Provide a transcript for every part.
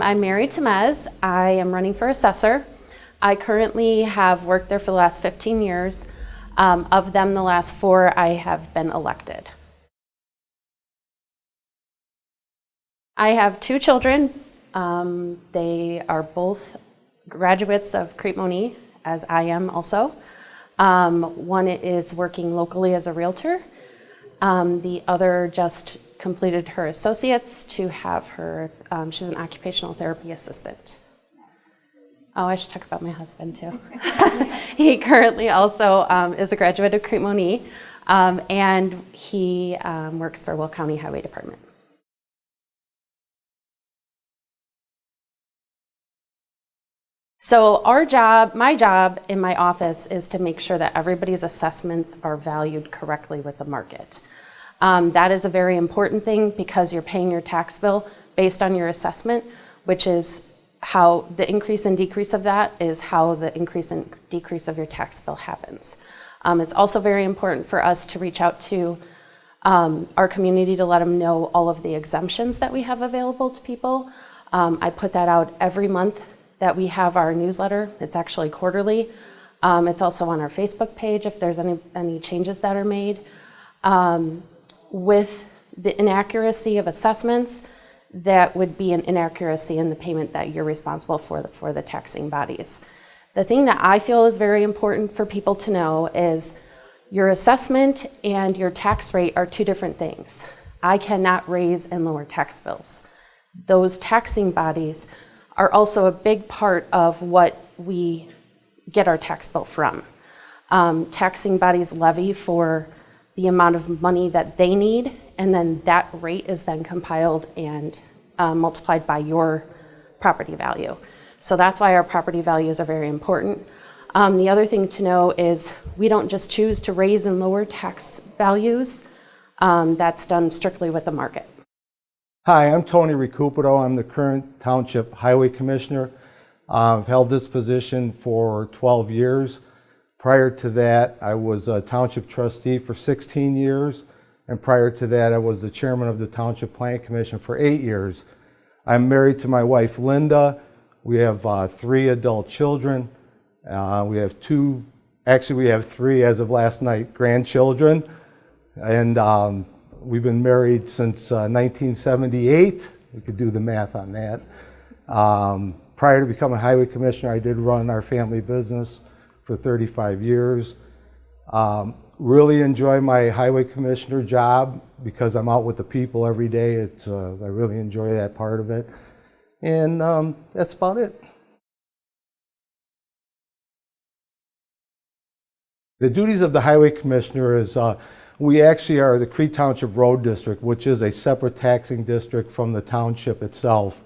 I'm married to Mez. I am running for assessor. I currently have worked there for the last 15 years. Of them, the last 4, I have been elected. I have 2 children. They are both graduates of Crete Township, as I am also. One is working locally as a realtor. The other just completed her associates to have her, she's an occupational therapy assistant. Oh, I should talk about my husband too. He currently also is a graduate of Crete Township, and he works for Will County Highway Department. So my job in my office is to make sure that everybody's assessments are valued correctly with the market. That is a very important thing because you're paying your tax bill based on your assessment, which is how the increase and decrease of that is how the increase and decrease of your tax bill happens. It's also very important for us to reach out to our community to let them know all of the exemptions that we have available to people. I put that out every month that we have our newsletter. It's actually quarterly. It's also on our Facebook page if there's any changes that are made. With the inaccuracy of assessments, that would be an inaccuracy in the payment that you're responsible for the taxing bodies. The thing that I feel is very important for people to know is your assessment and your tax rate are 2 different things. I cannot raise and lower tax bills. Those taxing bodies are also a big part of what we get our tax bill from. Taxing bodies levy for the amount of money that they need, and then that rate is then compiled and multiplied by your property value. So that's why our property values are very important. The other thing to know is we don't just choose to raise and lower tax values. That's done strictly with the market. Hi, I'm Tony Recupero. I'm the current Township Highway Commissioner. I've held this position for 12 years. Prior to that, I was a Township Trustee for 16 years. And prior to that, I was the Chairman of the Township Planning Commission for 8 years. I'm married to my wife, Linda. We have 3 adult children. We have 3 as of last night, grandchildren. And we've been married since 1978. We could do the math on that. Prior to becoming Highway Commissioner, I did run our family business for 35 years. Really enjoy my Highway Commissioner job because I'm out with the people every day. I really enjoy that part of it. And that's about it. The duties of the Highway Commissioner is we actually are the Crete Township Road District, which is a separate taxing district from the township itself.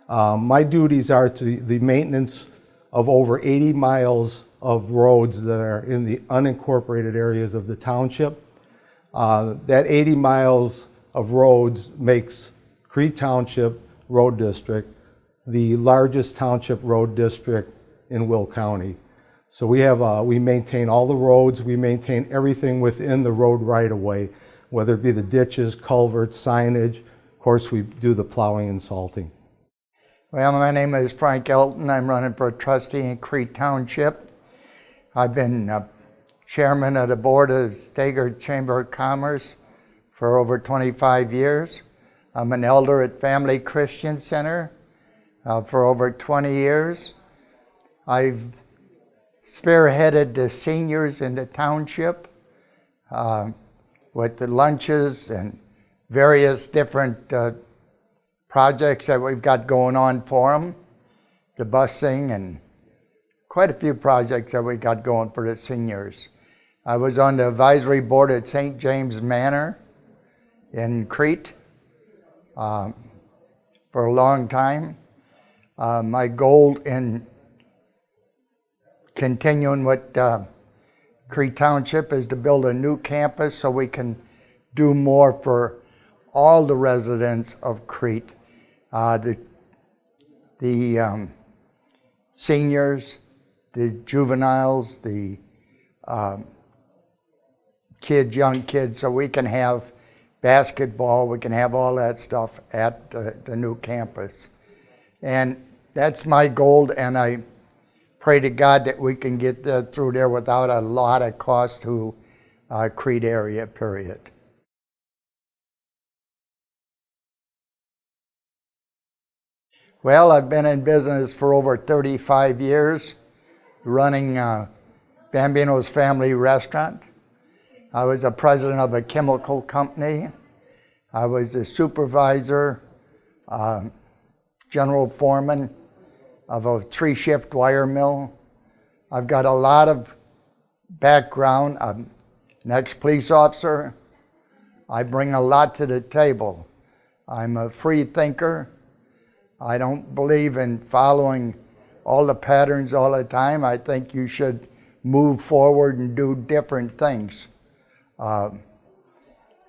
My duties are to the maintenance of over 80 miles of roads that are in the unincorporated areas of the township. That 80 miles of roads makes Crete Township Road District the largest township road district in Will County. So we maintain all the roads, we maintain everything within the road right-of-way, whether it be the ditches, culverts, signage. Of course, we do the plowing and salting. Well, my name is Frank Elton. I'm running for trustee in Crete Township. I've been chairman of the board of Steger Chamber of Commerce for over 25 years. I'm an elder at Family Christian Center for over 20 years. I've spearheaded the seniors in the township with the lunches and various different projects that we've got going on for them, the busing and quite a few projects that we got going for the seniors. I was on the advisory board at St. James Manor in Crete for a long time. My goal in continuing with Crete Township is to build a new campus so we can do more for all the residents of Crete. The seniors, the juveniles, the kids, young kids, so we can have basketball, we can have all that stuff at the new campus. And that's my goal, and I pray to God that we can get through there without a lot of cost to Crete area, period. Well, I've been in business for over 35 years, running Bambino's Family Restaurant. I was a president of a chemical company. I was a supervisor, general foreman of a 3-shift wire mill. I've got a lot of background. I'm an ex-police officer. I bring a lot to the table. I'm a free thinker. I don't believe in following all the patterns all the time. I think you should move forward and do different things.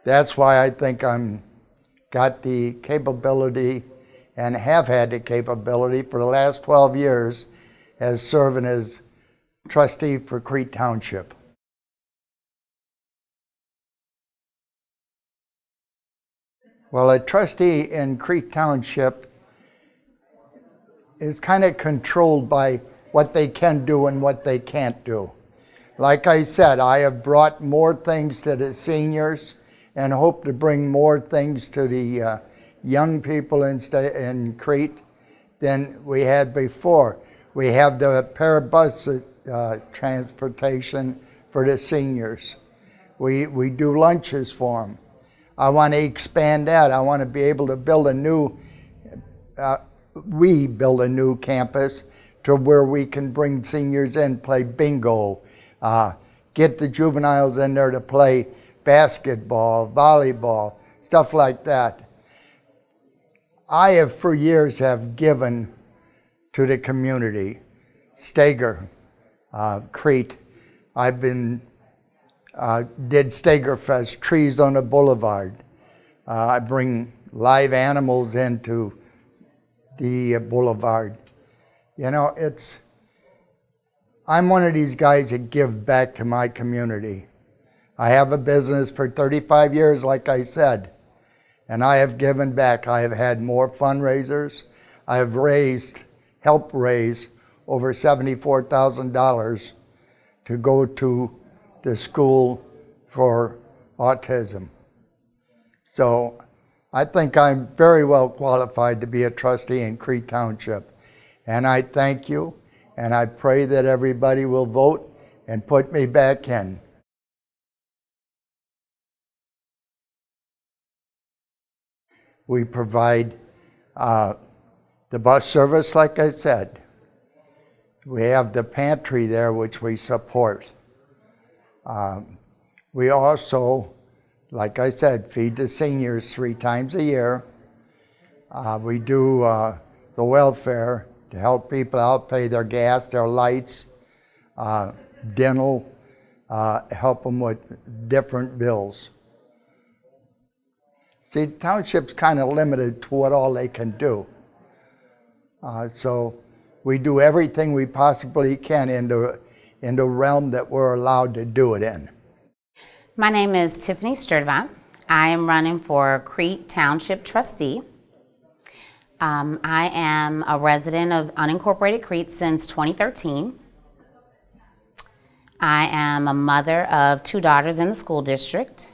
That's why I think I'm got the capability and have had the capability for the last 12 years as serving as trustee for Crete Township. Well, a trustee in Crete Township is kind of controlled by what they can do and what they can't do. Like I said, I have brought more things to the seniors and hope to bring more things to the young people in Crete than we had before. We have the parabus transportation for the seniors. We do lunches for them. I want to expand that. I want to be able to build a new, we build a new campus to where we can bring seniors in, play bingo, get the juveniles in there to play basketball, volleyball, stuff like that. I have for years have given to the community. Steger, Crete, I've been, did Steger Fest, trees on the boulevard. I bring live animals into the boulevard. You know, I'm one of these guys that give back to my community. I have a business for 35 years, like I said, and I have given back. I have had more fundraisers. I have helped raise over $74,000 to go to the school for autism. So I think I'm very well qualified to be a trustee in Crete Township. And I thank you, and I pray that everybody will vote and put me back in. We provide the bus service, like I said. We have the pantry there, which we support. We also, like I said, feed the seniors 3 times a year. We do the welfare to help people out, pay their gas, their lights, dental, help them with different bills. See, the township's kind of limited to what all they can do. So we do everything we possibly can in the realm that we're allowed to do it in. My name is Tiffany Sturdivant. I am running for Crete Township trustee. I am a resident of unincorporated Crete since 2013. I am a mother of 2 daughters in the school district.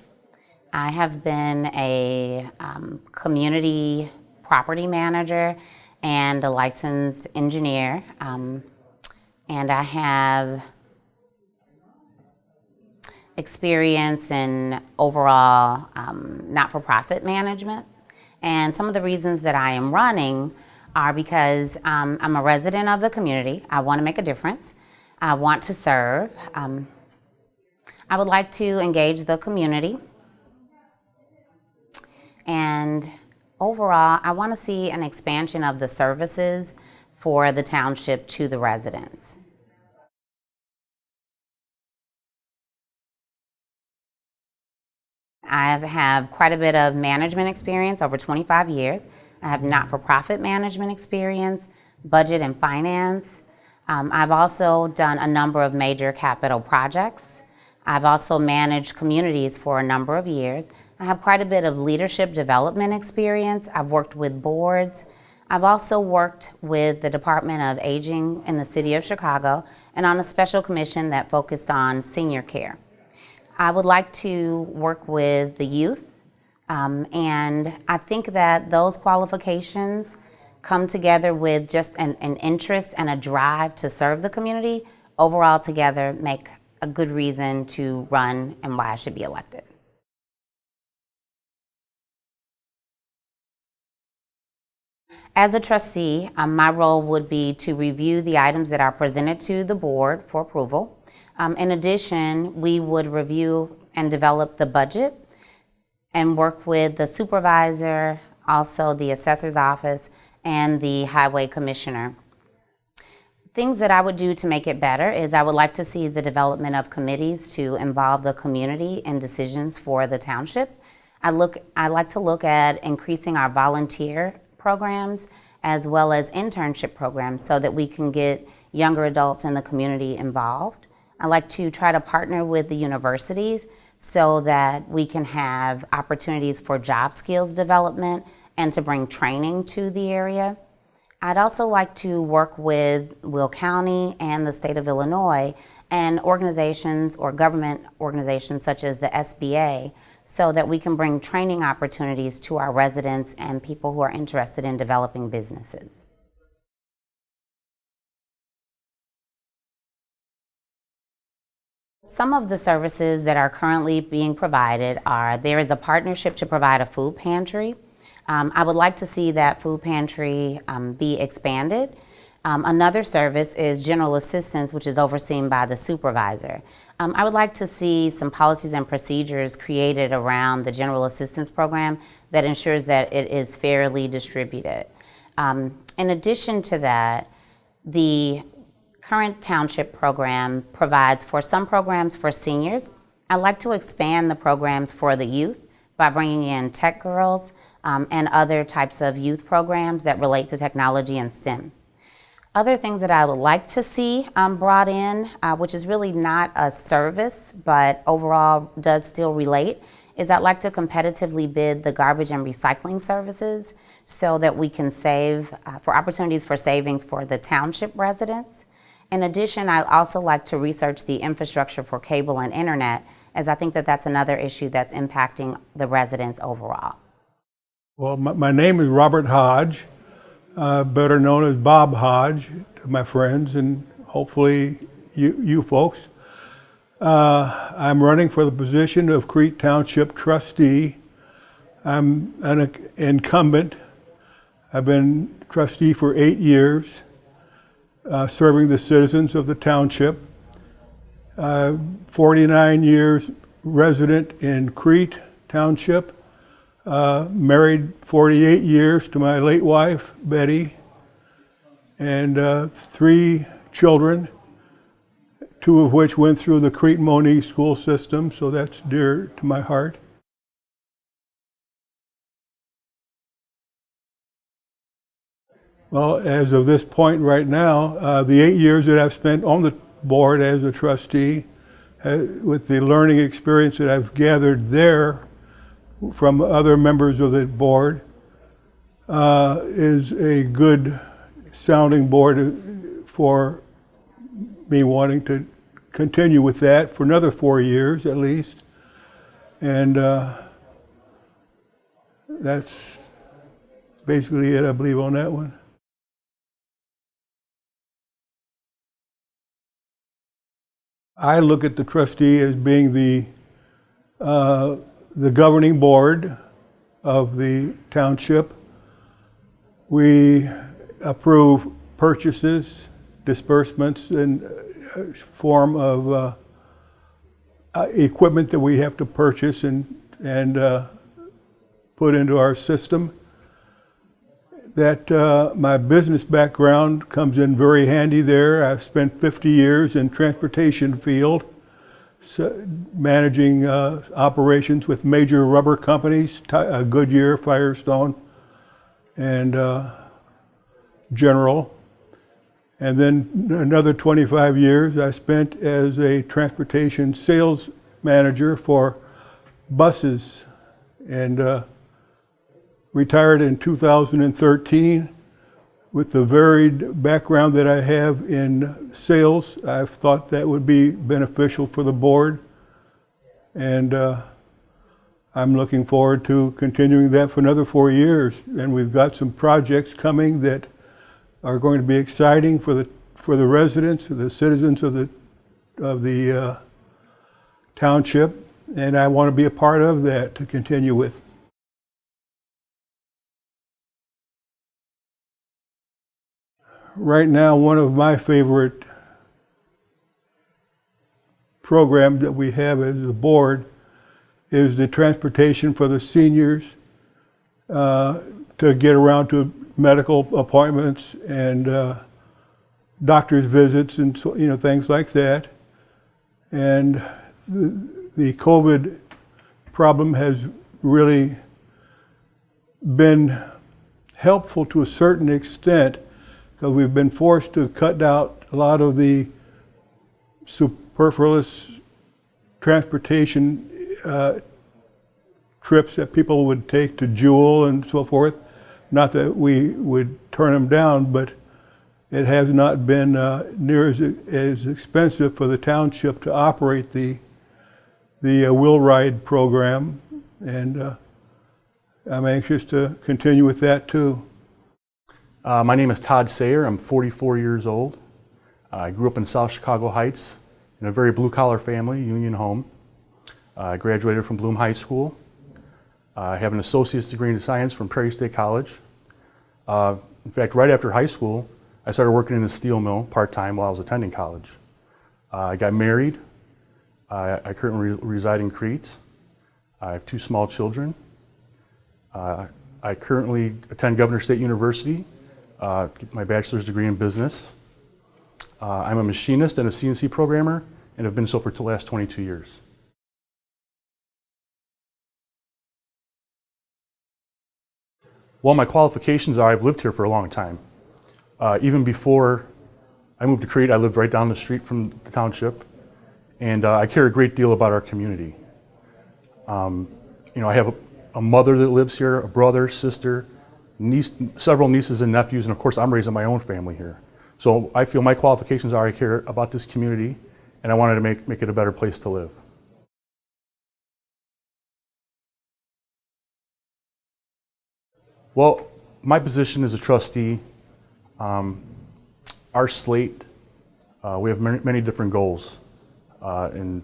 I have been a community property manager and a licensed engineer, and I have experience in overall not-for-profit management. And some of the reasons that I am running are because I'm a resident of the community. I want to make a difference. I want to serve. I would like to engage the community. And overall, I want to see an expansion of the services for the township to the residents. I have quite a bit of management experience, over 25 years. I have not-for-profit management experience, budget and finance. I've also done a number of major capital projects. I've also managed communities for a number of years. I have quite a bit of leadership development experience. I've worked with boards. I've also worked with the Department of Aging in the City of Chicago and on a special commission that focused on senior care. I would like to work with the youth, and I think that those qualifications come together with just an interest and a drive to serve the community, overall together make a good reason to run and why I should be elected. As a trustee, my role would be to review the items that are presented to the board for approval. In addition, we would review and develop the budget and work with the supervisor, also the assessor's office, and the highway commissioner. Things that I would do to make it better is I would like to see the development of committees to involve the community in decisions for the township. I like to look at increasing our volunteer programs as well as internship programs so that we can get younger adults in the community involved. I like to try to partner with the universities so that we can have opportunities for job skills development and to bring training to the area. I'd also like to work with Will County and the state of Illinois and organizations or government organizations such as the SBA so that we can bring training opportunities to our residents and people who are interested in developing businesses. Some of the services that are currently being provided are, there is a partnership to provide a food pantry. I would like to see that food pantry be expanded. Another service is general assistance, which is overseen by the supervisor. I would like to see some policies and procedures created around the general assistance program that ensures that it is fairly distributed. In addition to that, the current township program provides for some programs for seniors. I'd like to expand the programs for the youth by bringing in tech girls and other types of youth programs that relate to technology and STEM. Other things that I would like to see brought in, which is really not a service, but overall does still relate, is I'd like to competitively bid the garbage and recycling services so that we can save for opportunities for savings for the township residents. In addition, I'd also like to research the infrastructure for cable and internet, as I think that that's another issue that's impacting the residents overall. Well, my name is Robert Hodge, better known as Bob Hodge to my friends and hopefully you folks. I'm running for the position of Crete Township trustee. I'm an incumbent. I've been trustee for 8 years, serving the citizens of the township. 49 years resident in Crete Township. Married 48 years to my late wife, Betty, and 3 children, 2 of which went through the Crete Monique school system, so that's dear to my heart. Well, as of this point right now, the 8 years that I've spent on the board as a trustee, with the learning experience that I've gathered there from other members of the board, is a good sounding board for me wanting to continue with that for another 4 years at least. And that's basically it, I believe, on that one. I look at the trustee as being the governing board of the township. We approve purchases, disbursements in form of equipment that we have to purchase and put into our system. That my business background comes in very handy there. I've spent 50 years in transportation field, managing operations with major rubber companies, Goodyear, Firestone, and General. And then another 25 years I spent as a transportation sales manager for buses, and retired in 2013. with the varied background that I have in sales, I've thought that would be beneficial for the board. And I'm looking forward to continuing that for another 4 years. And we've got some projects coming that are going to be exciting for the residents, for the citizens of the township. And I want to be a part of that to continue with. Right now, one of my favorite programs that we have as a board is the transportation for the seniors to get around to medical appointments and doctor's visits and things like that. And the COVID problem has really been helpful to a certain extent, because we've been forced to cut out a lot of the superfluous transportation trips that people would take to Jewel and so forth. Not that we would turn them down, but it has not been near as expensive for the township to operate the Will Ride program, and I'm anxious to continue with that too. My name is Todd Sayer. I'm 44 years old. I grew up in South Chicago Heights in a very blue-collar family, Union home. I graduated from Bloom High School. I have an associate's degree in science from Prairie State College. In fact, right after high school, I started working in a steel mill part-time while I was attending college. I got married. I currently reside in Crete. I have 2 small children. I currently attend Governor State University, get my bachelor's degree in business. I'm a machinist and a CNC programmer, and have been so for the last 22 years. Well, my qualifications are I've lived here for a long time. Even before I moved to Crete, I lived right down the street from the township, and I care a great deal about our community. I have a mother that lives here, a brother, sister, niece, several nieces and nephews, and of course I'm raising my own family here. So I feel my qualifications are I care about this community, and I wanted to make it a better place to live. Well, my position as a trustee, our slate, we have many different goals, and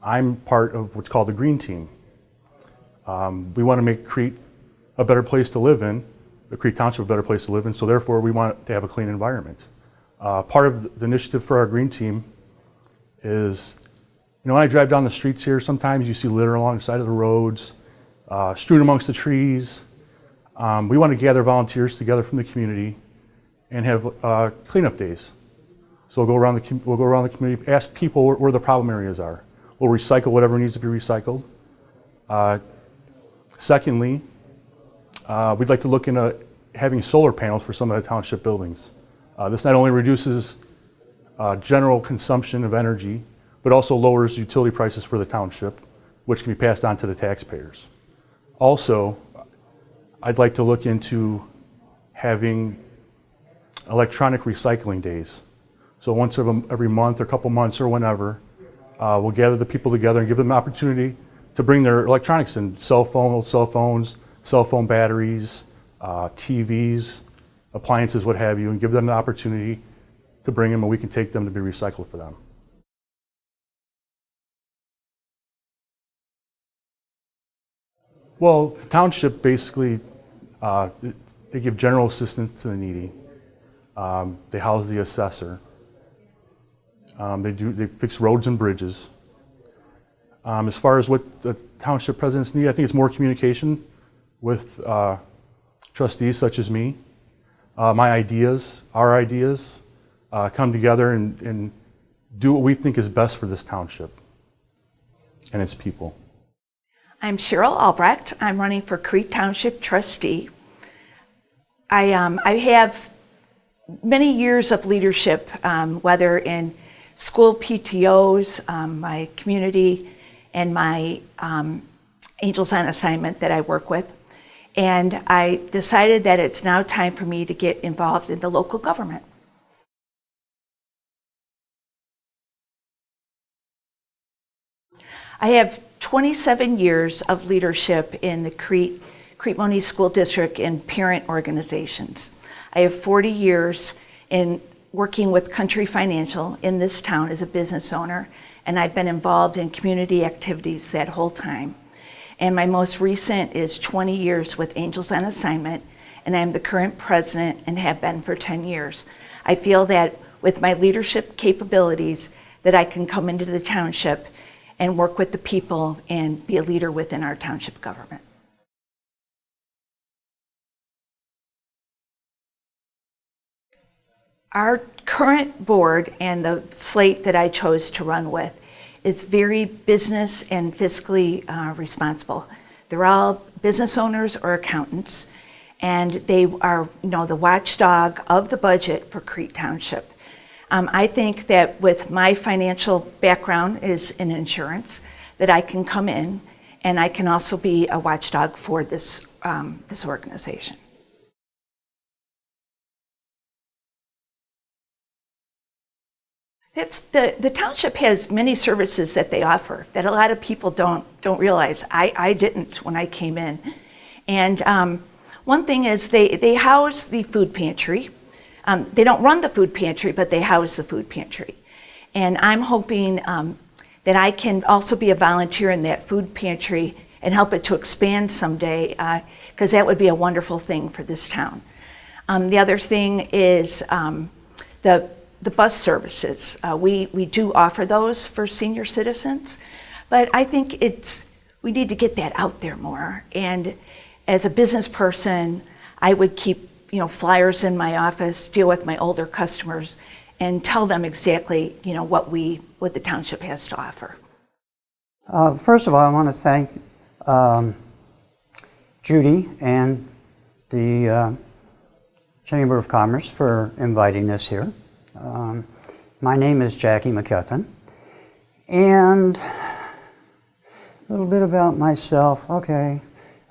I'm part of what's called the Green Team. We want to make Crete a better place to live in, the Crete Township a better place to live in, so therefore we want to have a clean environment. Part of the initiative for our Green Team is, when I drive down the streets here, sometimes you see litter along the side of the roads, strewn amongst the trees. We want to gather volunteers together from the community and have cleanup days. So we'll go around the community, ask people where the problem areas are. We'll recycle whatever needs to be recycled. Secondly, we'd like to look into having solar panels for some of the township buildings. This not only reduces general consumption of energy, but also lowers utility prices for the township, which can be passed on to the taxpayers. Also, I'd like to look into having electronic recycling days. So once every month or couple months or whenever, we'll gather the people together and give them the opportunity to bring their electronics in, old cell phones, cell phone batteries, TVs, appliances, what have you, and give them the opportunity to bring them, and we can take them to be recycled for them. Well, the township basically, they give general assistance to the needy. They house the assessor. They fix roads and bridges. As far as what the township presidents need, I think it's more communication with trustees such as me. My ideas, our ideas, come together and do what we think is best for this township and its people. I'm Cheryl Albrecht. I'm running for Crete Township trustee. I have many years of leadership, whether in school PTOs, my community, and my Angels on Assignment that I work with. And I decided that it's now time for me to get involved in the local government. I have 27 years of leadership in the Crete Monee School District and parent organizations. I have 40 years in working with Country Financial in this town as a business owner, and I've been involved in community activities that whole time. And my most recent is 20 years with Angels on Assignment, and I'm the current president and have been for 10 years. I feel that with my leadership capabilities that I can come into the township and work with the people and be a leader within our township government. Our current board and the slate that I chose to run with is very business and fiscally responsible. They're all business owners or accountants, and they are, the watchdog of the budget for Crete Township. I think that with my financial background is in insurance, that I can come in and I can also be a watchdog for this organization. The township has many services that they offer that a lot of people don't realize. I didn't when I came in. And one thing is they house the food pantry. They don't run the food pantry, but they house the food pantry. And I'm hoping that I can also be a volunteer in that food pantry and help it to expand someday, because that would be a wonderful thing for this town. The other thing is the bus services. We do offer those for senior citizens, but I think we need to get that out there more. And as a business person, I would keep flyers in my office, deal with my older customers, and tell them exactly what the township has to offer. First of all, I want to thank Judy and the Chamber of Commerce for inviting us here. My name is Jackie McKethan, and a little bit about myself. Okay,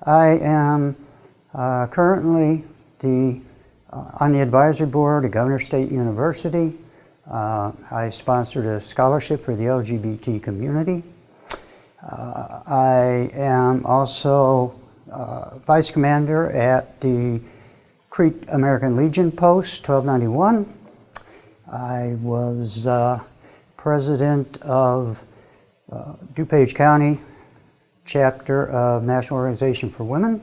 I am currently on the advisory board at Governor State University. I sponsored a scholarship for the LGBT community. I am also vice commander at the Crete American Legion Post 1291. I was president of DuPage County chapter of National Organization for Women.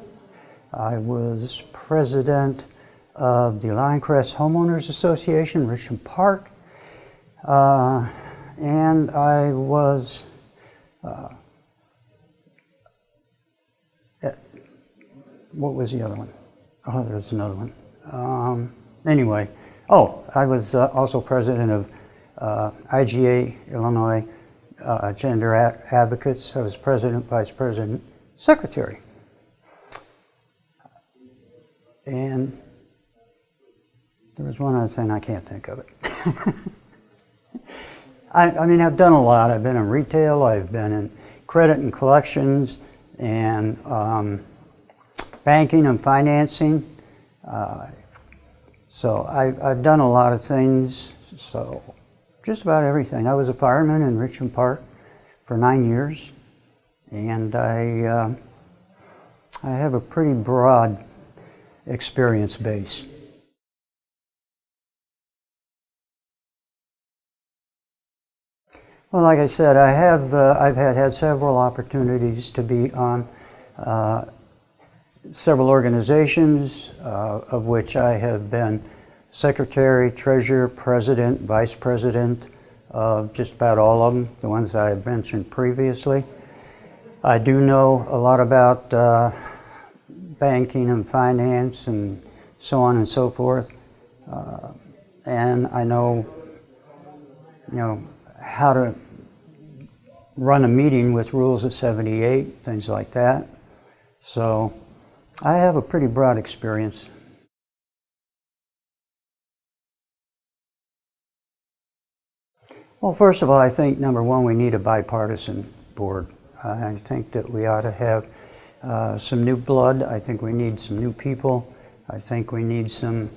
I was president of the Lionecrest Homeowners Association, Richmond Park, and I was what was the other one? Oh, there was another one. Anyway, I was also president of IGA Illinois Gender Advocates. I was president, vice president, secretary. And there was one other thing, I can't think of it. I mean, I've done a lot. I've been in retail, I've been in credit and collections, and banking and financing. So I've done a lot of things, so just about everything. I was a fireman in Richmond Park for 9 years, and I have a pretty broad experience base. Well, like I said, I've had several opportunities to be on several organizations, of which I have been secretary, treasurer, president, vice president of just about all of them, the ones I have mentioned previously. I do know a lot about banking and finance and so on and so forth, and I know, how to run a meeting with rules of 78, things like that. So I have a pretty broad experience. Well, first of all, I think number one, we need a bipartisan board. I think that we ought to have some new blood. I think we need some new people. I think we need some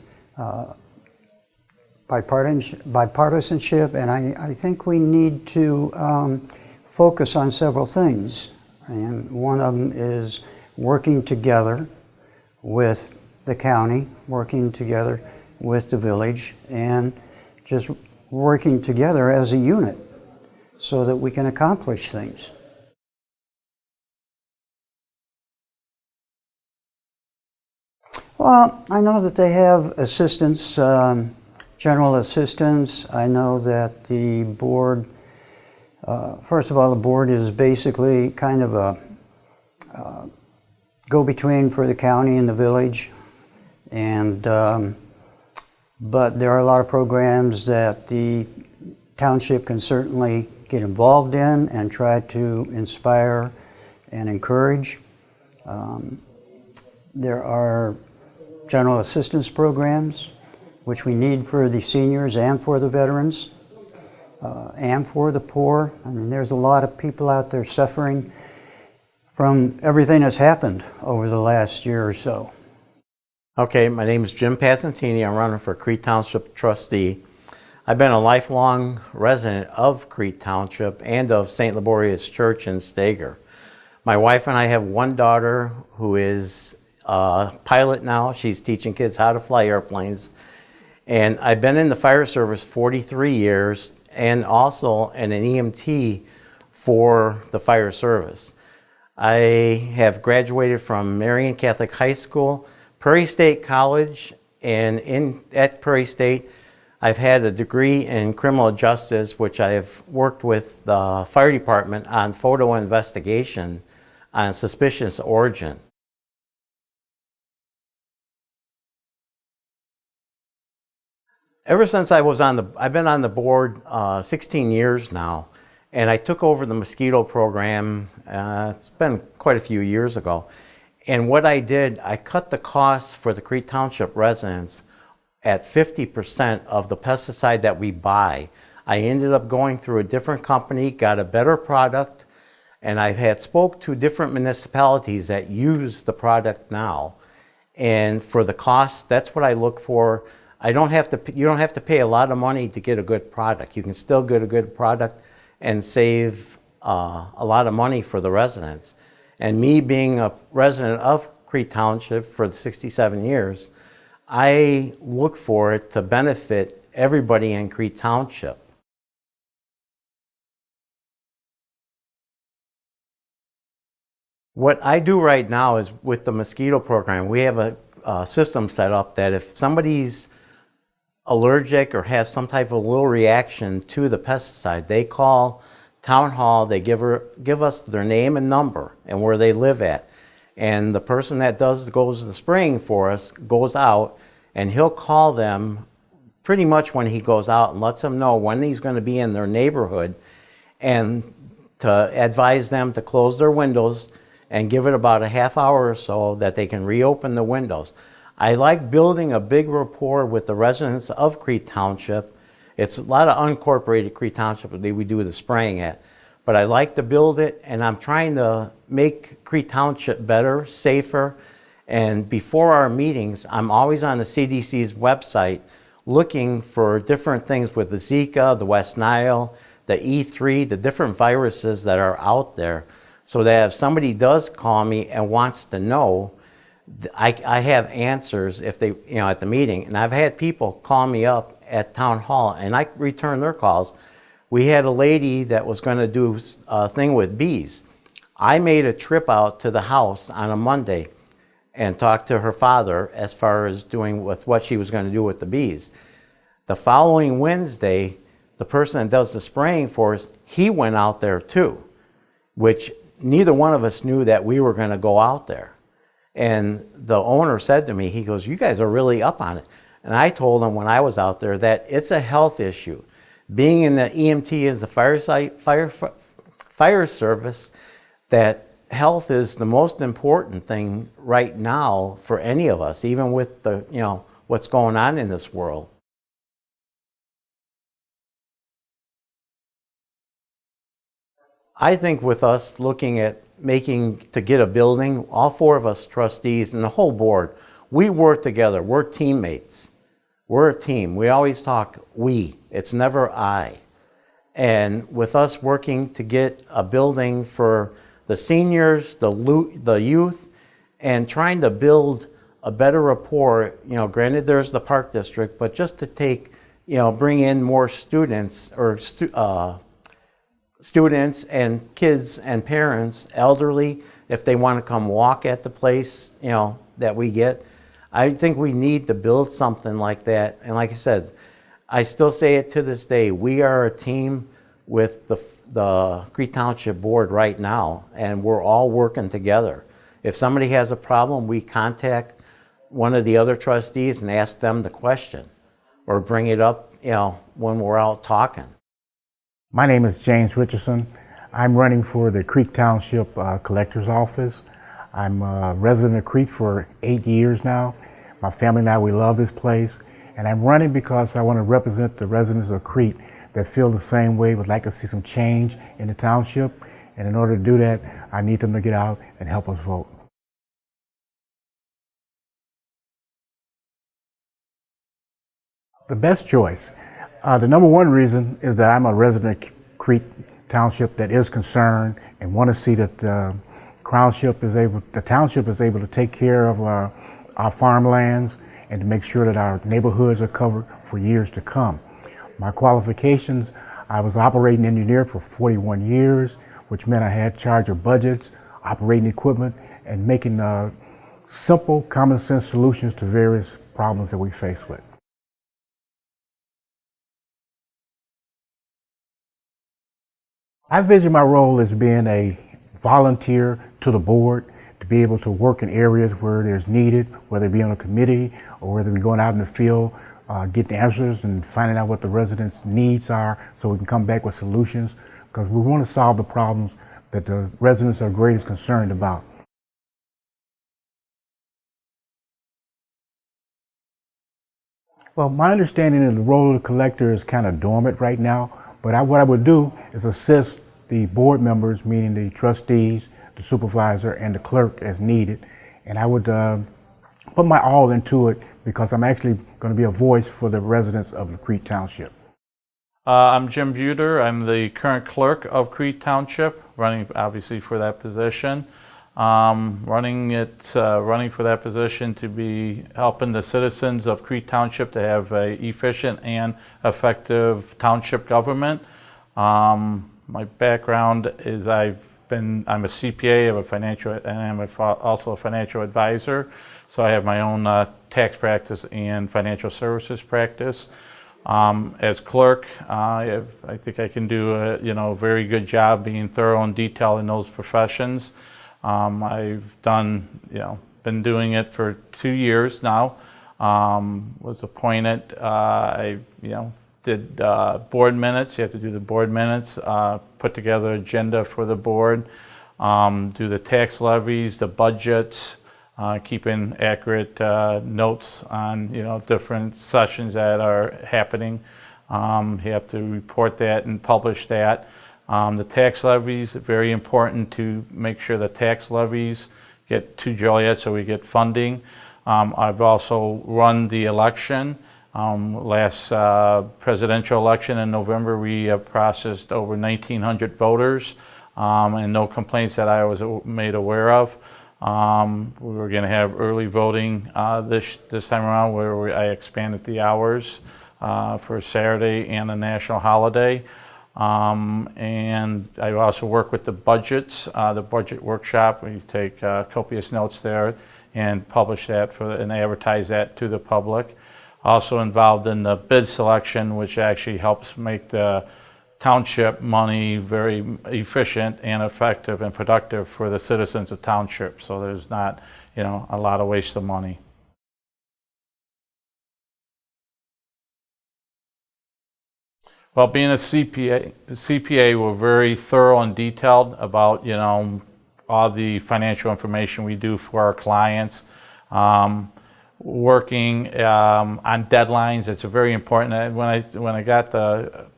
bipartisanship, and I think we need to focus on several things. And one of them is working together with the county, working together with the village, and just working together as a unit so that we can accomplish things. Well, I know that they have assistants, general assistants. I know that the board, first of all, the board is basically kind of a go-between for the county and the village. And but there are a lot of programs that the township can certainly get involved in and try to inspire and encourage. There are general assistance programs, which we need for the seniors and for the veterans, and for the poor. I mean, there's a lot of people out there suffering from everything that's happened over the last year or so. Okay, my name is Jim Passantini. I'm running for Crete Township trustee. I've been a lifelong resident of Crete Township and of St. Laborious Church in Stager. My wife and I have one daughter who is a pilot now. She's teaching kids how to fly airplanes. And I've been in the fire service 43 years and also an EMT for the fire service. I have graduated from Marian Catholic High School, Prairie State College, and at Prairie State I've had a degree in criminal justice, which I've worked with the fire department on photo investigation on suspicious origin. Ever since I've been on the board 16 years now, and I took over the mosquito program, it's been quite a few years ago. And what I did, I cut the costs for the Crete Township residents at 50% of the pesticide that we buy. I ended up going through a different company, got a better product, and I've had spoke to different municipalities that use the product now. And for the cost, that's what I look for. You don't have to pay a lot of money to get a good product. You can still get a good product and save a lot of money for the residents. And me being a resident of Crete Township for the 67 years, I look for it to benefit everybody in Crete Township. What I do right now is with the mosquito program, we have a system set up that if somebody's allergic or has some type of little reaction to the pesticide, they call town hall, they give us their name and number and where they live at. And the person that goes the spraying for us goes out, and he'll call them pretty much when he goes out and lets them know when he's going to be in their neighborhood, and to advise them to close their windows and give it about a half hour or so that they can reopen the windows. I like building a big rapport with the residents of Crete Township. It's a lot of unincorporated Crete Township that we do the spraying at. But I like to build it, and I'm trying to make Crete Township better, safer. And before our meetings, I'm always on the CDC's website looking for different things with the Zika, the West Nile, the E3, the different viruses that are out there. So that if somebody does call me and wants to know, I have answers if they, at the meeting. And I've had people call me up at town hall and I return their calls. We had a lady that was going to do a thing with bees. I made a trip out to the house on a Monday and talked to her father as far as doing with what she was going to do with the bees. The following Wednesday, the person that does the spraying for us, he went out there too, which neither one of us knew that we were going to go out there. And the owner said to me, he goes, "You guys are really up on it." And I told him when I was out there that it's a health issue. Being in the EMT as the fire service, that health is the most important thing right now for any of us, even with the, what's going on in this world. I think with us looking at to get a building, all four of us trustees and the whole board, we work together. We're teammates. We're a team. We always talk we. It's never I. And with us working to get a building for the seniors, the youth, and trying to build a better rapport, granted there's the park district, but just to take, bring in more students or students and kids and parents, elderly, if they want to come walk at the place, that we get. I think we need to build something like that. And like I said, I still say it to this day, we are a team with the Crete Township Board right now, and we're all working together. If somebody has a problem, we contact one of the other trustees and ask them the question, or bring it up, when we're out talking. My name is James Richardson. I'm running for the Crete Township Collector's Office. I'm a resident of Crete for 8 years now. My family and I, we love this place. And I'm running because I want to represent the residents of Crete that feel the same way, would like to see some change in the township. And in order to do that, I need them to get out and help us vote. The best choice. The number one reason is that I'm a resident of Crete Township that is concerned and want to see that the township is able to take care of our farmlands and to make sure that our neighborhoods are covered for years to come. My qualifications, I was operating engineer for 41 years, which meant I had charge of budgets, operating equipment, and making simple, common sense solutions to various problems that we face with. I vision my role as being a volunteer to the board, to be able to work in areas where there's needed, whether it be on a committee or whether we're going out in the field, getting answers and finding out what the residents' needs are so we can come back with solutions, because we want to solve the problems that the residents are greatest concerned about. Well, my understanding of the role of the collector is kind of dormant right now, but what I would do is assist the board members, meaning the trustees, the supervisor, and the clerk as needed. And I would put my all into it because I'm actually going to be a voice for the residents of the Crete Township. I'm Jim Buter. I'm the current clerk of Crete Township, running obviously for that position. Running for that position to be helping the citizens of Crete Township to have a efficient and effective township government. My background is I'm a CPA, I'm also a financial advisor. So I have my own tax practice and financial services practice. As clerk, I think I can do a very good job being thorough and detailed in those professions. I've been doing it for 2 years now. Was appointed. I did board minutes. You have to do the board minutes. Put together agenda for the board. Do the tax levies, the budgets. Keeping accurate notes on different sessions that are happening. You have to report that and publish that. The tax levies, very important to make sure the tax levies get to Joliet so we get funding. I've also run the election. Last presidential election in November, we processed over 1,900 voters and no complaints that I was made aware of. We were going to have early voting this time around, where I expanded the hours for Saturday and a national holiday. And I also work with the budgets, the budget workshop. We take copious notes there and publish that and advertise that to the public. Also involved in the bid selection, which actually helps make the township money very efficient and effective and productive for the citizens of township. So there's not, a lot of waste of money. Well, being a CPA, we're very thorough and detailed about, all the financial information we do for our clients. Working on deadlines, it's very important. When I got the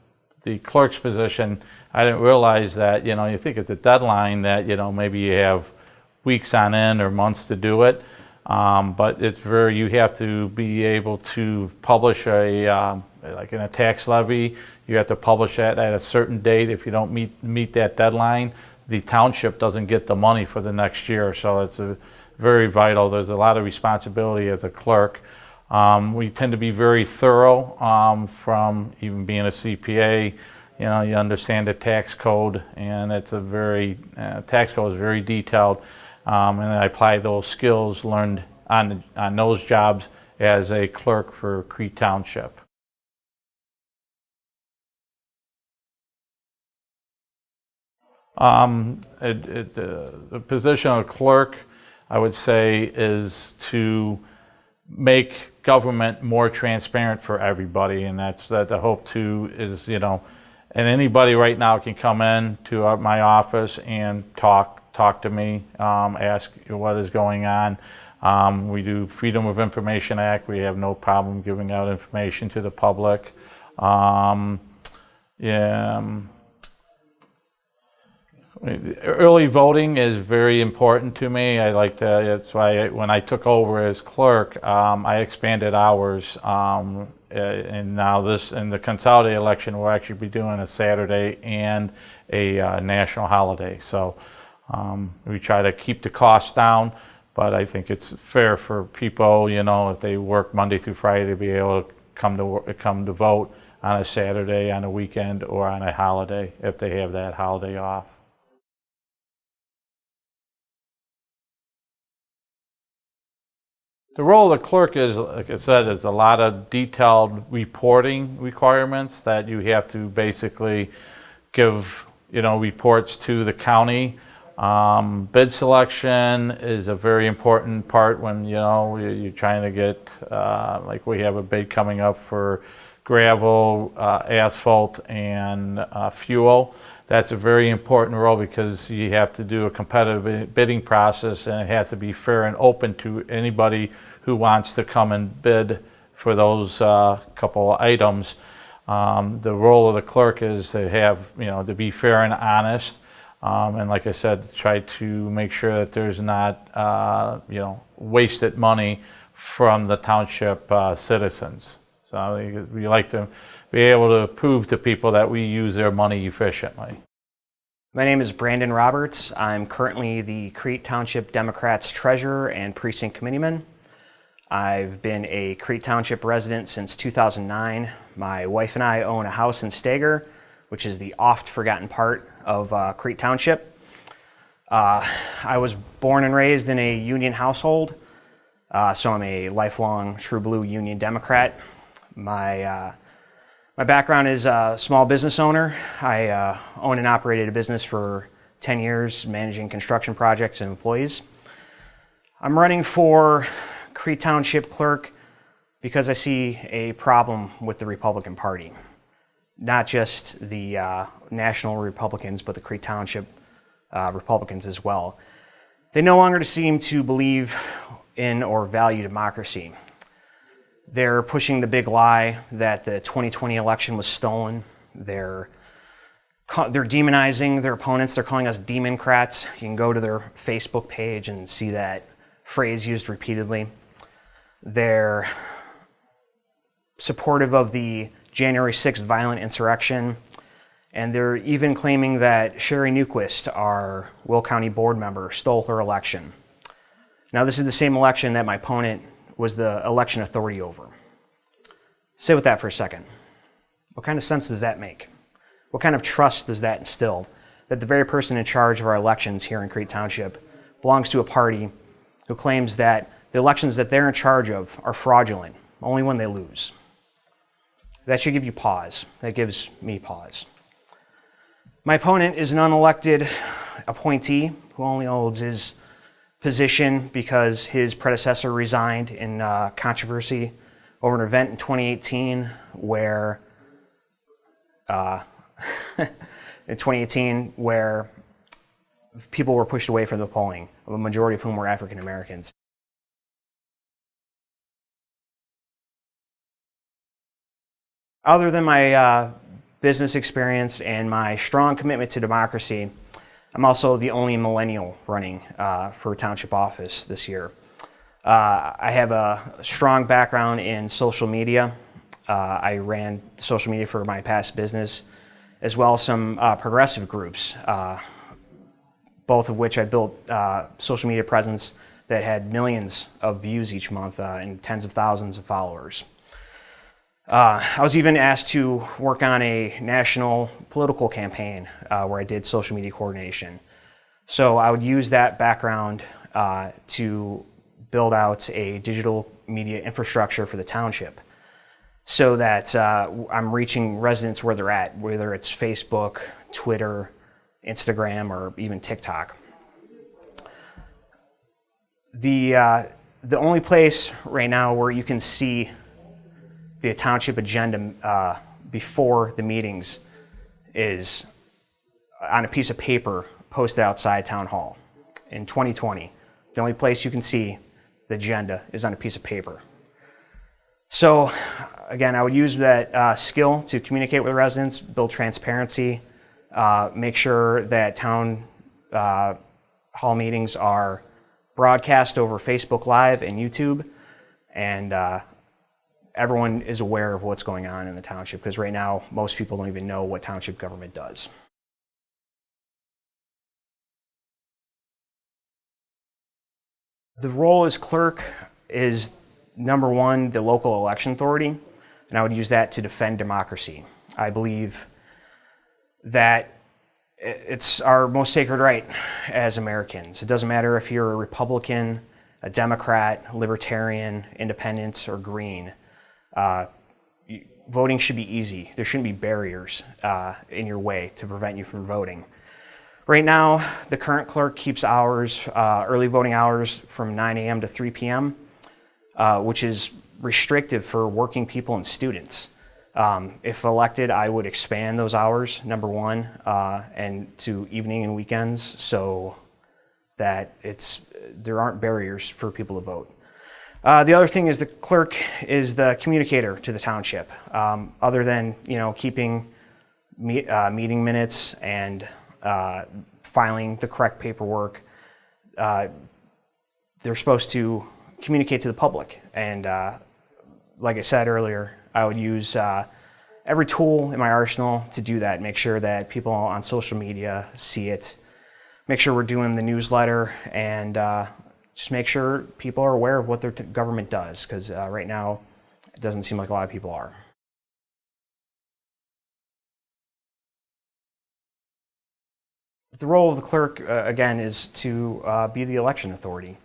the clerk's position, I didn't realize that, you think it's a deadline that, maybe you have weeks on end or months to do it. But you have to be able to publish like in a tax levy, you have to publish that at a certain date. If you don't meet that deadline, the township doesn't get the money for the next year. So it's very vital. There's a lot of responsibility as a clerk. We tend to be very thorough from even being a CPA. You understand the tax code, and it's tax code is very detailed. And I apply those skills learned on those jobs as a clerk for Crete Township. The position of clerk, I would say, is to make government more transparent for everybody, and that's the hope too is, and anybody right now can come in to my office and talk to me, ask what is going on. We do Freedom of Information Act. We have no problem giving out information to the public. Early voting is very important to me. That's why when I took over as clerk, I expanded hours. And now in the consolidated election, we'll actually be doing a Saturday and a national holiday. So we try to keep the costs down, but I think it's fair for people, if they work Monday through Friday, to be able to come to vote on a Saturday, on a weekend, or on a holiday if they have that holiday off. The role of the clerk is, like I said, is a lot of detailed reporting requirements that you have to basically give, reports to the county. Bid selection is a very important part when, you're trying to get, like we have a bid coming up for gravel, asphalt, and fuel. That's a very important role because you have to do a competitive bidding process, and it has to be fair and open to anybody who wants to come and bid for those couple of items. The role of the clerk is to have, to be fair and honest, and like I said, try to make sure that there's not, wasted money from the township citizens. So we like to be able to prove to people that we use their money efficiently. My name is Brandon Roberts. I'm currently the Crete Township Democrats Treasurer and Precinct Committeeman. I've been a Crete Township resident since 2009. My wife and I own a house in Stager, which is the oft-forgotten part of Crete Township. I was born and raised in a union household, so I'm a lifelong true blue Union Democrat. My background is a small business owner. I owned and operated a business for 10 years, managing construction projects and employees. I'm running for Crete Township Clerk because I see a problem with the Republican Party. Not just the national Republicans, but the Crete Township Republicans as well. They no longer seem to believe in or value democracy. They're pushing the big lie that the 2020 election was stolen. They're demonizing their opponents. They're calling us Democrats. You can go to their Facebook page and see that phrase used repeatedly. They're supportive of the January 6th violent insurrection, and they're even claiming that Sherry Newquist, our Will County board member, stole her election. Now, this is the same election that my opponent was the election authority over. Sit with that for a second. What kind of sense does that make? What kind of trust does that instill? That the very person in charge of our elections here in Crete Township belongs to a party who claims that the elections that they're in charge of are fraudulent, only when they lose. That should give you pause. That gives me pause. My opponent is an unelected appointee who only holds his position because his predecessor resigned in controversy over an event in 2018 where people were pushed away from the polling, a majority of whom were African Americans. Other than my business experience, and my strong commitment to democracy, I'm also the only millennial running for township office this year. I have a strong background in social media. I ran social media for my past business, as well as some progressive groups, both of which I built social media presence that had millions of views each month and tens of thousands of followers. I was even asked to work on a national political campaign where I did social media coordination. So I would use that background to build out a digital media infrastructure for the township so that I'm reaching residents where they're at, whether it's Facebook, Twitter, Instagram, or even TikTok. The only place right now where you can see the township agenda before the meetings is on a piece of paper posted outside Town Hall. In 2020, the only place you can see the agenda is on a piece of paper. So again, I would use that skill to communicate with residents, build transparency, make sure that town hall meetings are broadcast over Facebook Live and YouTube, and everyone is aware of what's going on in the township, because right now most people don't even know what township government does. The role as clerk is, number one, the local election authority, and I would use that to defend democracy. I believe that it's our most sacred right as Americans. It doesn't matter if you're a Republican, a Democrat, Libertarian, Independent, or Green. Voting should be easy. There shouldn't be barriers in your way to prevent you from voting. Right now, the current clerk keeps hours, early voting hours, from 9 a.m. to 3 p.m., which is restrictive for working people and students. If elected, I would expand those hours, number one, and to evening and weekends, so that there aren't barriers for people to vote. The other thing is the clerk is the communicator to the township. Other than keeping meeting minutes and filing the correct paperwork, they're supposed to communicate to the public. And like I said earlier, I would use every tool in my arsenal to do that, make sure that people on social media see it, make sure we're doing the newsletter, and just make sure people are aware of what their government does, because right now it doesn't seem like a lot of people are. The role of the clerk, again, is to be the election authority.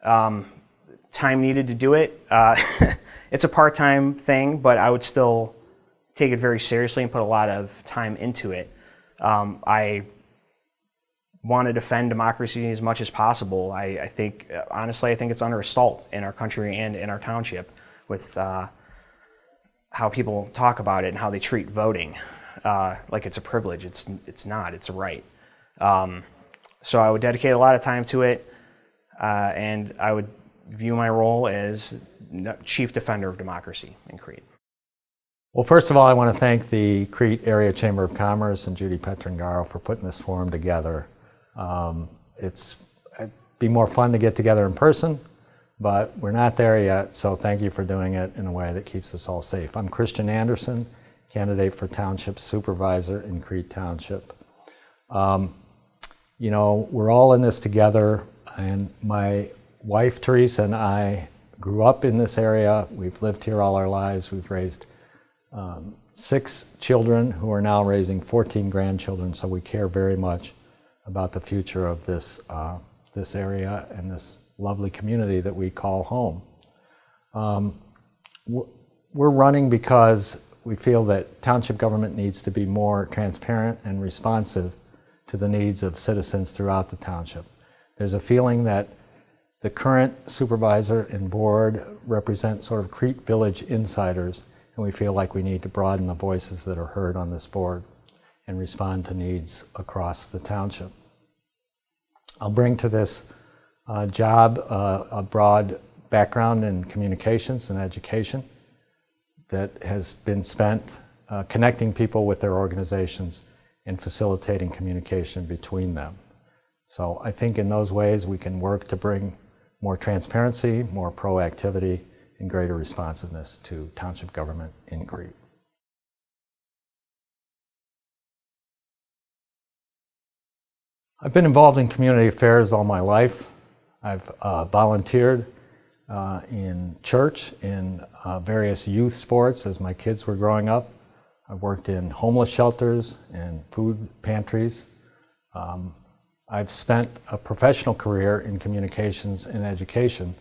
Time needed to do it. It's a part-time thing, but I would still take it very seriously and put a lot of time into it. I want to defend democracy as much as possible. I think, honestly, I think it's under assault in our country and in our township with how people talk about it and how they treat voting like it's a privilege. It's not. It's a right. So I would dedicate a lot of time to it, and I would view my role as chief defender of democracy in Crete. Well, first of all, I want to thank the Crete Area Chamber of Commerce and Judy Petrangaro for putting this forum together. It'd be more fun to get together in person, but we're not there yet, so thank you for doing it in a way that keeps us all safe. I'm Christian Anderson, candidate for Township Supervisor in Crete Township. We're all in this together, and my wife Teresa and I grew up in this area. We've lived here all our lives. We've raised 6 children who are now raising 14 grandchildren, so we care very much about the future of this area and this lovely community that we call home. We're running because we feel that township government needs to be more transparent and responsive to the needs of citizens throughout the township. There's a feeling that the current supervisor and board represent sort of Crete Village insiders, and we feel like we need to broaden the voices that are heard on this board and respond to needs across the township. I'll bring to this job a broad background in communications and education that has been spent connecting people with their organizations and facilitating communication between them. So I think in those ways we can work to bring more transparency, more proactivity, and greater responsiveness to township government in Crete. I've been involved in community affairs all my life. I've volunteered in church, in various youth sports as my kids were growing up. I've worked in homeless shelters and food pantries. I've spent a professional career in communications and education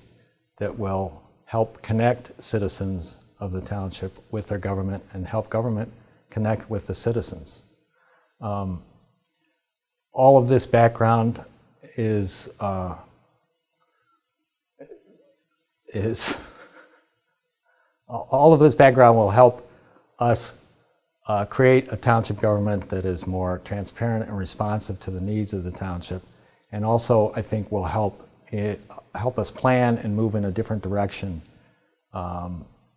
that will help connect citizens of the township with their government and help government connect with the citizens. All of this background is all of this background will help us create a township government that is more transparent and responsive to the needs of the township, and also I think will help us plan and move in a different direction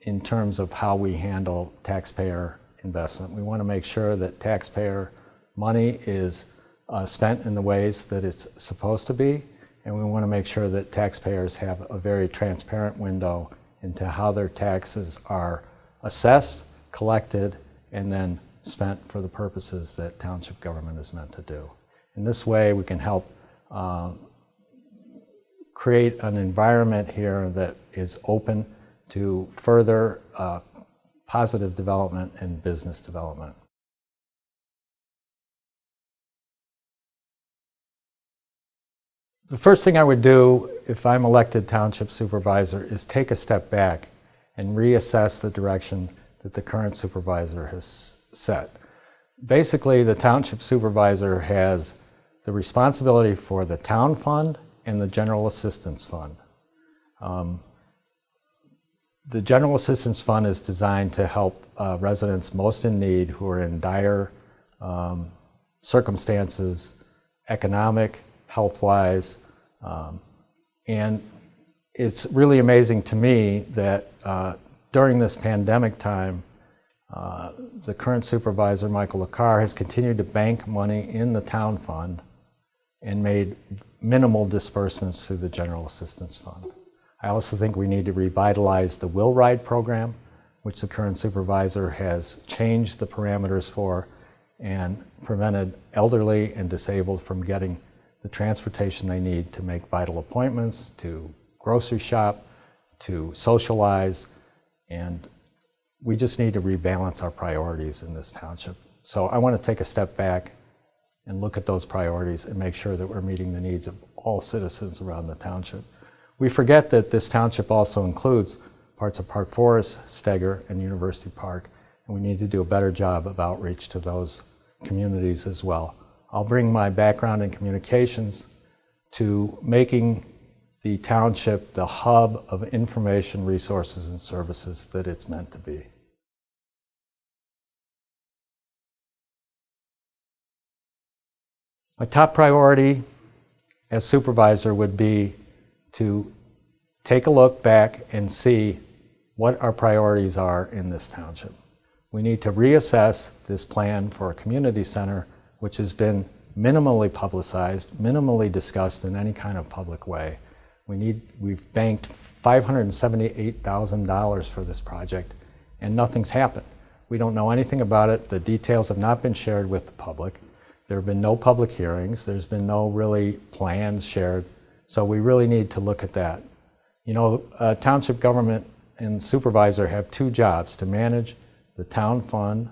in terms of how we handle taxpayer investment. We want to make sure that taxpayer money is spent in the ways that it's supposed to be, and we want to make sure that taxpayers have a very transparent window into how their taxes are assessed, collected, and then spent for the purposes that township government is meant to do. In this way, we can help create an environment here that is open to further positive development and business development. The first thing I would do if I'm elected township supervisor is take a step back and reassess the direction that the current supervisor has set. Basically, the township supervisor has the responsibility for the town fund and the general assistance fund. The general assistance fund is designed to help residents most in need who are in dire circumstances, economic, health-wise, and it's really amazing to me that during this pandemic time, the current supervisor, Michael LaCar, has continued to bank money in the town fund and made minimal disbursements through the general assistance fund. I also think we need to revitalize the Will Ride program, which the current supervisor has changed the parameters for and prevented elderly and disabled from getting the transportation they need to make vital appointments, to grocery shop, to socialize, and we just need to rebalance our priorities in this township. So I want to take a step back and look at those priorities and make sure that we're meeting the needs of all citizens around the township. We forget that this township also includes parts of Park Forest, Steger, and University Park, and we need to do a better job of outreach to those communities as well. I'll bring my background in communications to making the township the hub of information, resources, and services that it's meant to be. My top priority as supervisor would be to take a look back and see what our priorities are in this township. We need to reassess this plan for a community center, which has been minimally publicized, minimally discussed in any kind of public way. We've banked $578,000 for this project, and nothing's happened. We don't know anything about it. The details have not been shared with the public. There have been no public hearings. There's been no really plans shared. So we really need to look at that. You know, township government and supervisor have two jobs: to manage the town fund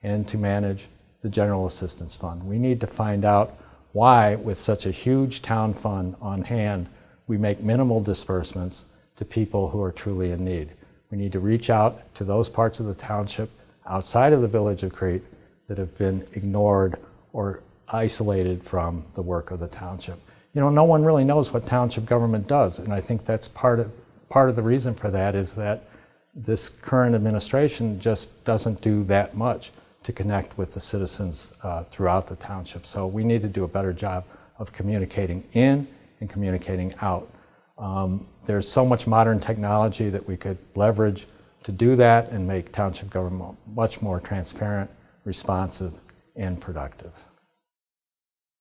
and to manage the general assistance fund. We need to find out why, with such a huge town fund on hand, we make minimal disbursements to people who are truly in need. We need to reach out to those parts of the township outside of the village of Crete that have been ignored or isolated from the work of the township. You know, no one really knows what township government does, and I think that's part of the reason for that is that this current administration just doesn't do that much to connect with the citizens throughout the township. So we need to do a better job of communicating in and communicating out. There's so much modern technology that we could leverage to do that and make township government much more transparent, responsive, and productive.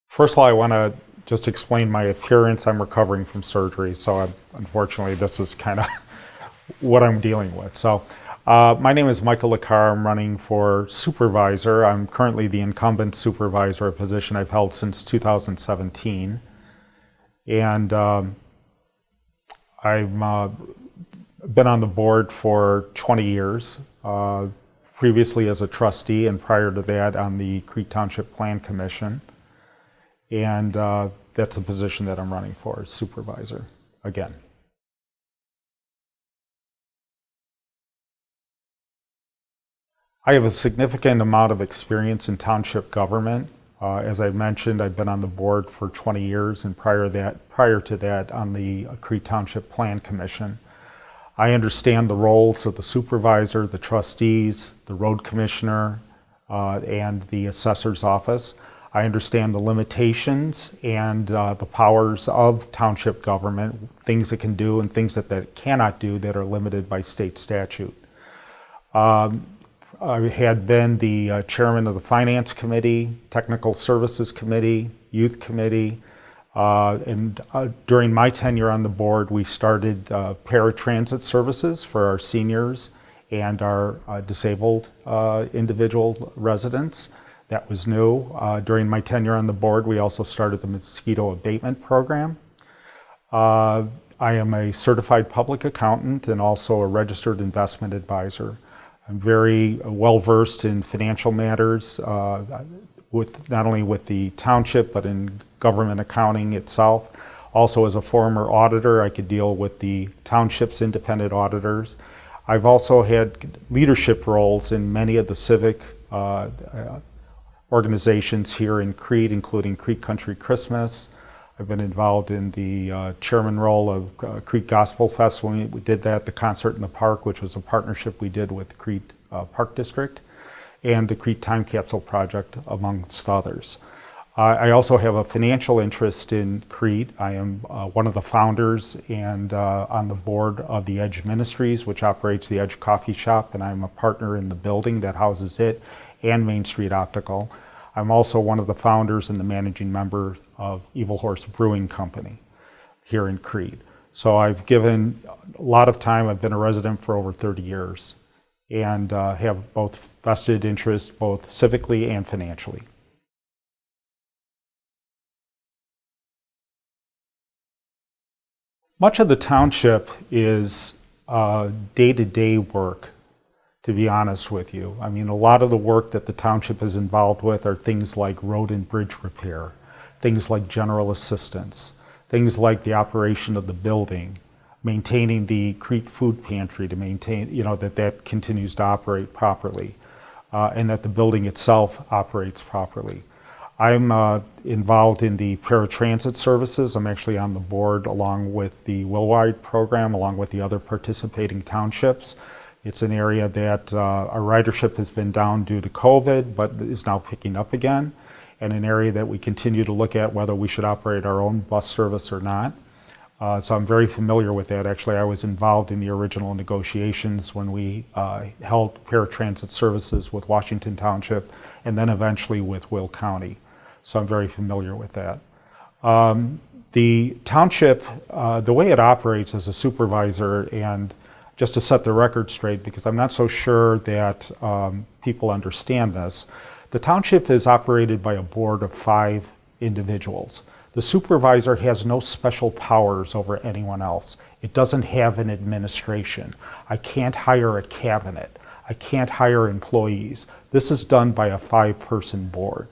First of all, I want to just explain my appearance. I'm recovering from surgery, so unfortunately this is kind of what I'm dealing with. So my name is Michael LaCar. I'm running for supervisor. I'm currently the incumbent supervisor, a position I've held since 2017. And I've been on the board for 20 years, previously as a trustee, and prior to that on the Crete Township Plan Commission. And that's the position that I'm running for, as supervisor, again. I have a significant amount of experience in township government. As I mentioned, I've been on the board for 20 years, and prior to that on the Crete Township Plan Commission. I understand the roles of the supervisor, the trustees, the road commissioner, and the assessor's office. I understand the limitations and the powers of township government, things it can do and things that it cannot do that are limited by state statute. I had been the chairman of the Finance Committee, Technical Services Committee, Youth Committee, and during my tenure on the board, we started paratransit services for our seniors and our disabled individual residents. That was new. During my tenure on the board, we also started the mosquito abatement program. I am a certified public accountant and also a registered investment advisor. I'm very well versed in financial matters, with not only with the township, but in government accounting itself. Also, as a former auditor, I could deal with the township's independent auditors. I've also had leadership roles in many of the civic organizations here in Crete, including Crete Country Christmas. I've been involved in the chairman role of Crete Gospel Fest when we did that, the Concert in the Park, which was a partnership we did with Crete Park District, and the Crete Time Capsule Project, amongst others. I also have a financial interest in Crete. I am one of the founders and on the board of the Edge Ministries, which operates the Edge Coffee Shop, and I'm a partner in the building that houses it and Main Street Optical. I'm also one of the founders and the managing member of Evil Horse Brewing Company here in Crete. So I've given a lot of time. I've been a resident for over 30 years and have both vested interests, both civically and financially. Much of the township is day-to-day work, to be honest with you. I mean, a lot of the work that the township is involved with are things like road and bridge repair, things like general assistance, things like the operation of the building, maintaining the Crete food pantry to maintain, that continues to operate properly, and that the building itself operates properly. I'm involved in the paratransit services. I'm actually on the board along with the Willwide program, along with the other participating townships. It's an area that our ridership has been down due to COVID, but is now picking up again, and an area that we continue to look at whether we should operate our own bus service or not. So I'm very familiar with that. Actually, I was involved in the original negotiations when we held paratransit services with Washington Township and then eventually with Will County. So I'm very familiar with that. The township, the way it operates as a supervisor, and just to set the record straight, because I'm not so sure that people understand this, the township is operated by a board of 5 individuals. The supervisor has no special powers over anyone else. It doesn't have an administration. I can't hire a cabinet. I can't hire employees. This is done by a 5-person board.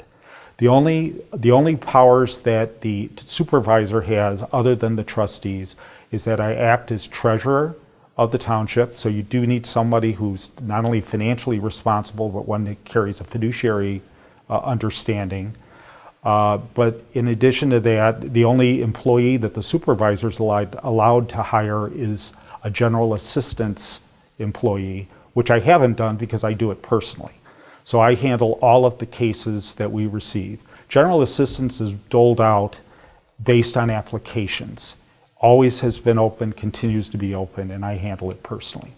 The only powers that the supervisor has, other than the trustees, is that I act as treasurer of the township. So you do need somebody who's not only financially responsible, but one that carries a fiduciary understanding. But in addition to that, the only employee that the supervisor is allowed to hire is a general assistance employee, which I haven't done because I do it personally. So I handle all of the cases that we receive. General assistance is doled out based on applications. Always has been open, continues to be open, and I handle it personally.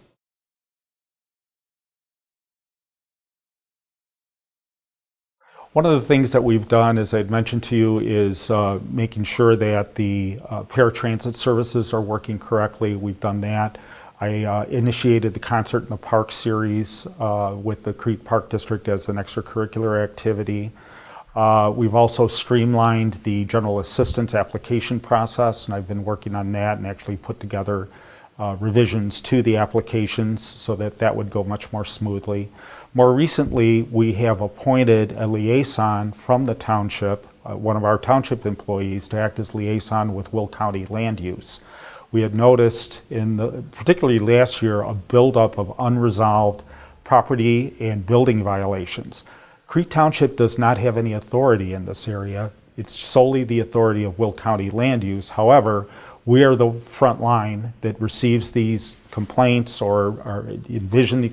One of the things that we've done, as I'd mentioned to you, is making sure that the paratransit services are working correctly. We've done that. I initiated the Concert in the Park series with the Crete Park District as an extracurricular activity. We've also streamlined the general assistance application process, and I've been working on that and actually put together revisions to the applications so that that would go much more smoothly. More recently, we have appointed a liaison from the township, one of our township employees, to act as liaison with Will County Land Use. We had noticed, particularly last year, a buildup of unresolved property and building violations. Crete Township does not have any authority in this area. It's solely the authority of Will County Land Use. However, we are the front line that receives these complaints or envision,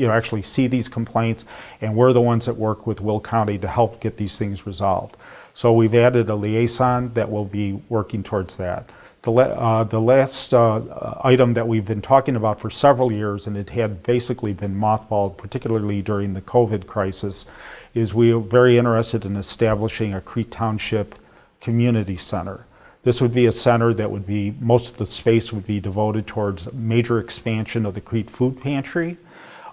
actually see these complaints, and we're the ones that work with Will County to help get these things resolved. So we've added a liaison that will be working towards that. The last item that we've been talking about for several years, and it had basically been mothballed, particularly during the COVID crisis, is we are very interested in establishing a Crete Township Community Center. This would be a center that would be, most of the space would be devoted towards major expansion of the Crete Food Pantry,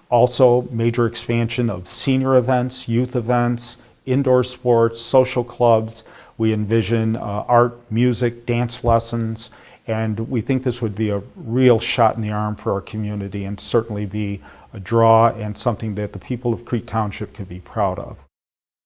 also major expansion of senior events, youth events, indoor sports, social clubs. We envision art, music, dance lessons, and we think this would be a real shot in the arm for our community and certainly be a draw and something that the people of Crete Township could be proud of.